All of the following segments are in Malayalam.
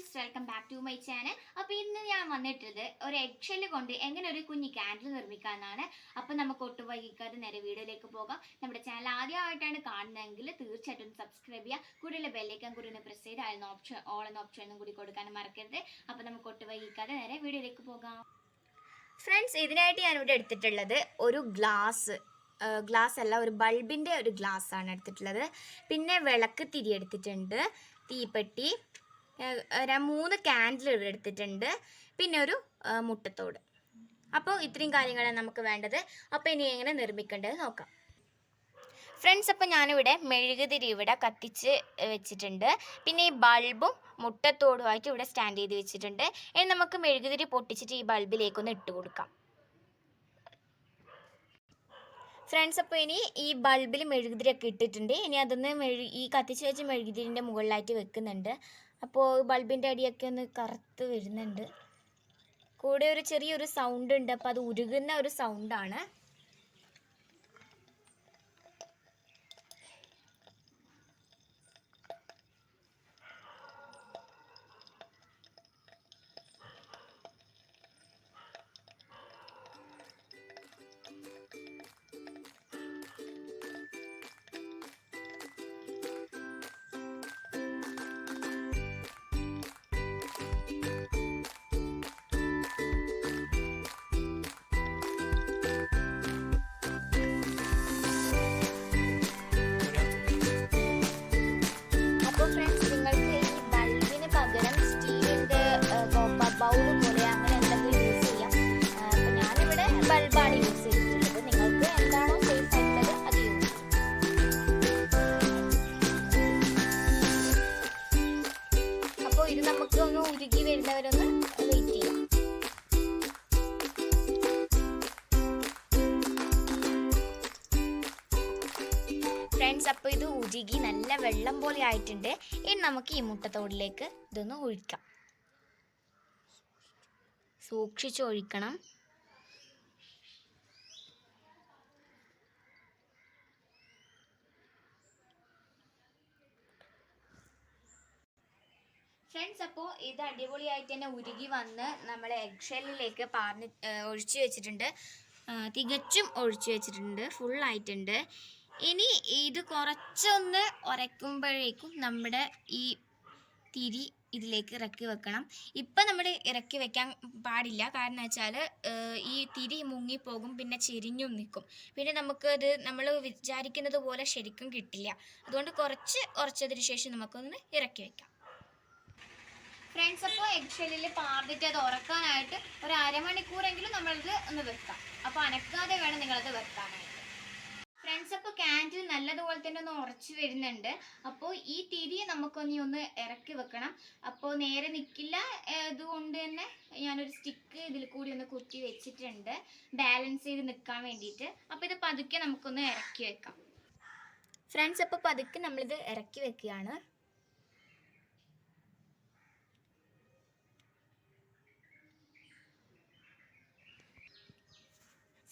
Friends, welcome back to my channel. അപ്പോൾ ഇന്ന് ഞാൻ വന്നിട്ടുള്ളത് ഒരു എഗ്ഷെല്ല് കൊണ്ട് എങ്ങനെ ഒരു കുഞ്ഞി ക്യാൻഡിൽ നിർമ്മിക്കാമെന്നാണ്. അപ്പോൾ നമുക്ക് ഒട്ടും വൈകിക്കാതെ നേരെ വീഡിയോയിലേക്ക് പോകാം. നമ്മുടെ ചാനൽ ആദ്യമായിട്ടാണ് കാണുന്നതെങ്കിൽ തീർച്ചയായിട്ടും സബ്സ്ക്രൈബ് ചെയ്യുക. കൂടെയുള്ള ബെല്ലൈക്കൺ കൂടി ഒന്ന് പ്രസ് ചെയ്ത് അതിന് ഓപ്ഷൻ ഓൾ എന്ന ഓപ്ഷനും കൂടി കൊടുക്കാനും മറക്കരുത്. അപ്പോൾ നമുക്ക് ഒട്ടും വൈകിക്കാതെ നേരെ വീഡിയോയിലേക്ക് പോകാം. ഫ്രണ്ട്സ്, ഇതിനായിട്ട് ഞാനിവിടെ എടുത്തിട്ടുള്ളത് ഒരു ഗ്ലാസ് അല്ല, ഒരു ബൾബിൻ്റെ ഒരു ഗ്ലാസ് ആണ് എടുത്തിട്ടുള്ളത്. പിന്നെ വിളക്ക് തിരി എടുത്തിട്ടുണ്ട്, തീപ്പെട്ടി, 3 ക്യാൻഡിൽ ഇവിടെ എടുത്തിട്ടുണ്ട്, പിന്നെ ഒരു മുട്ടത്തോട്. അപ്പോൾ ഇത്രയും കാര്യങ്ങളാണ് നമുക്ക് വേണ്ടത്. അപ്പോൾ ഇനി എങ്ങനെ നിർമ്മിക്കേണ്ടത് നോക്കാം. ഫ്രണ്ട്സ്, അപ്പോൾ ഞാനിവിടെ മെഴുകുതിരി ഇവിടെ കത്തിച്ച് വെച്ചിട്ടുണ്ട്. പിന്നെ ഈ ബൾബും മുട്ടത്തോടുമായിട്ട് ഇവിടെ സ്റ്റാൻഡ് ചെയ്ത് വെച്ചിട്ടുണ്ട്. ഇനി നമുക്ക് മെഴുകുതിരി പൊട്ടിച്ചിട്ട് ഈ ബൾബിലേക്കൊന്ന് ഇട്ട് കൊടുക്കാം. ഫ്രണ്ട്സ്, അപ്പോൾ ഇനി ഈ ബൾബിൽ മെഴുകുതിരിയൊക്കെ ഇട്ടിട്ടുണ്ട്. ഇനി അതൊന്ന് ഈ കത്തിച്ച് വെച്ച് മെഴുകുതിരിൻ്റെ മുകളിലായിട്ട് വെക്കുന്നുണ്ട്. അപ്പോൾ ബൾബിൻ്റെ അടിയൊക്കെ ഒന്ന് കറുത്ത് വരുന്നുണ്ട്. കൂടെ ഒരു ചെറിയൊരു സൗണ്ട് ഉണ്ട്. അപ്പോൾ അത് ഉരുകുന്ന ഒരു സൗണ്ടാണ്. ബൗള് പോലെ അങ്ങനെ എന്തെങ്കിലും യൂസ് ചെയ്യാം. അപ്പോൾ ഞാനിവിടെ ബൾബാണ് യൂസ് ചെയ്തിട്ടുള്ളത്. നിങ്ങൾക്ക് എന്താണോ സേഫ് ആയിട്ടുള്ളത് അത് യൂസ് ചെയ്യാം. അപ്പോൾ ഇത് നമുക്ക് ഒന്ന് ഉരുകി വരുന്നവരൊന്ന് വെയിറ്റ് ചെയ്യാം. ഫ്രണ്ട്സ്, അപ്പോൾ ഇത് ഉരുകി നല്ല വെള്ളം പോലെ ആയിട്ടുണ്ട്. ഇനി നമുക്ക് ഈ മുട്ടത്തോടിലേക്ക് ഇതൊന്ന് ഒഴിക്കാം. സൂക്ഷിച്ചൊഴിക്കണം. ഫ്രണ്ട്സ്, അപ്പോൾ ഇത് അടിപൊളിയായിട്ട് തന്നെ ഉരുകി വന്ന് നമ്മൾ എഗ്ഷെല്ലിലേക്ക് ഒഴിച്ചു വെച്ചിട്ടുണ്ട്. തികച്ചും ഒഴിച്ചു വെച്ചിട്ടുണ്ട്, ഫുള്ളായിട്ടുണ്ട്. ഇനി ഇത് കുറച്ചൊന്ന് ഉരയ്ക്കുമ്പോഴേക്കും നമ്മുടെ ഈ തിരി ഇതിലേക്ക് ഇറക്കി വെക്കണം. ഇപ്പം നമ്മൾ ഇറക്കി വെക്കാൻ പാടില്ല. കാരണം വെച്ചാൽ ഈ തിരി മുങ്ങിപ്പോകും, പിന്നെ ചെരിഞ്ഞും നിൽക്കും. പിന്നെ നമുക്കത് നമ്മൾ വിചാരിക്കുന്നത് പോലെ ശരിക്കും കിട്ടില്ല. അതുകൊണ്ട് കുറച്ചതിന് ശേഷം നമുക്കൊന്ന് ഇറക്കി വെക്കാം. ഫ്രണ്ട്സ്, അപ്പോൾ എഗ്ഷെല്ലിൽ പാർന്നിട്ട് അത് ഉറക്കാനായിട്ട് ഒരു അരമണിക്കൂറെങ്കിലും നമ്മളത് ഒന്ന് വെക്കാം. അപ്പോൾ അനക്കാതെ വേണം നിങ്ങളത് വെക്കാനായിട്ട്. ഫ്രണ്ട്സ്, അപ്പോൾ ക്യാൻഡിൽ നല്ലതുപോലെ തന്നെ ഒന്ന് ഉറച്ചു വരുന്നുണ്ട്. അപ്പോൾ ഈ തിരി നമുക്കൊന്ന് ഇറക്കി വെക്കണം. അപ്പോൾ നേരെ നിൽക്കില്ല. അതുകൊണ്ട് തന്നെ ഞാനൊരു സ്റ്റിക്ക് ഇതിൽ കൂടി ഒന്ന് കുത്തി വെച്ചിട്ടുണ്ട്, ബാലൻസ് ചെയ്ത് നിൽക്കാൻ വേണ്ടിയിട്ട്. അപ്പോൾ ഇത് പതുക്കെ നമുക്കൊന്ന് ഇറക്കി വെക്കാം. ഫ്രണ്ട്സ്, അപ്പോൾ പതുക്കെ നമ്മളിത് ഇറക്കി വെക്കുകയാണ്.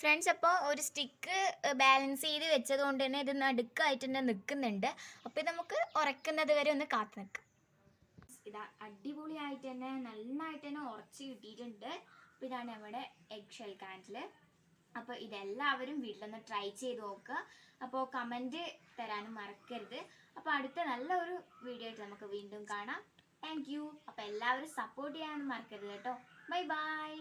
ഫ്രണ്ട്സ്, അപ്പോൾ ഒരു സ്റ്റിക്ക് ബാലൻസ് ചെയ്ത് വെച്ചത് കൊണ്ട് തന്നെ ഇത് നടുക്കായിട്ട് തന്നെ നിൽക്കുന്നുണ്ട്. അപ്പോൾ ഇത് നമുക്ക് ഉറക്കുന്നത് വരെ ഒന്ന് കാത്തു നിൽക്കാം. ഇതാ അടിപൊളിയായിട്ട് തന്നെ നന്നായിട്ട് തന്നെ ഉറച്ച് കിട്ടിയിട്ടുണ്ട്. അപ്പോൾ ഇതാണ് നമ്മുടെ എഗ്ഷെൽ ക്യാൻഡിൽ. അപ്പോൾ ഇതെല്ലാവരും വീട്ടിലൊന്ന് ട്രൈ ചെയ്ത് നോക്കുക. അപ്പോൾ കമൻറ്റ് തരാനും മറക്കരുത്. അപ്പോൾ അടുത്ത നല്ലൊരു വീഡിയോ ആയിട്ട് നമുക്ക് വീണ്ടും കാണാം. Thank you. അപ്പോൾ എല്ലാവരും സപ്പോർട്ട് ചെയ്യാനും മറക്കരുത് കേട്ടോ. Bye bye.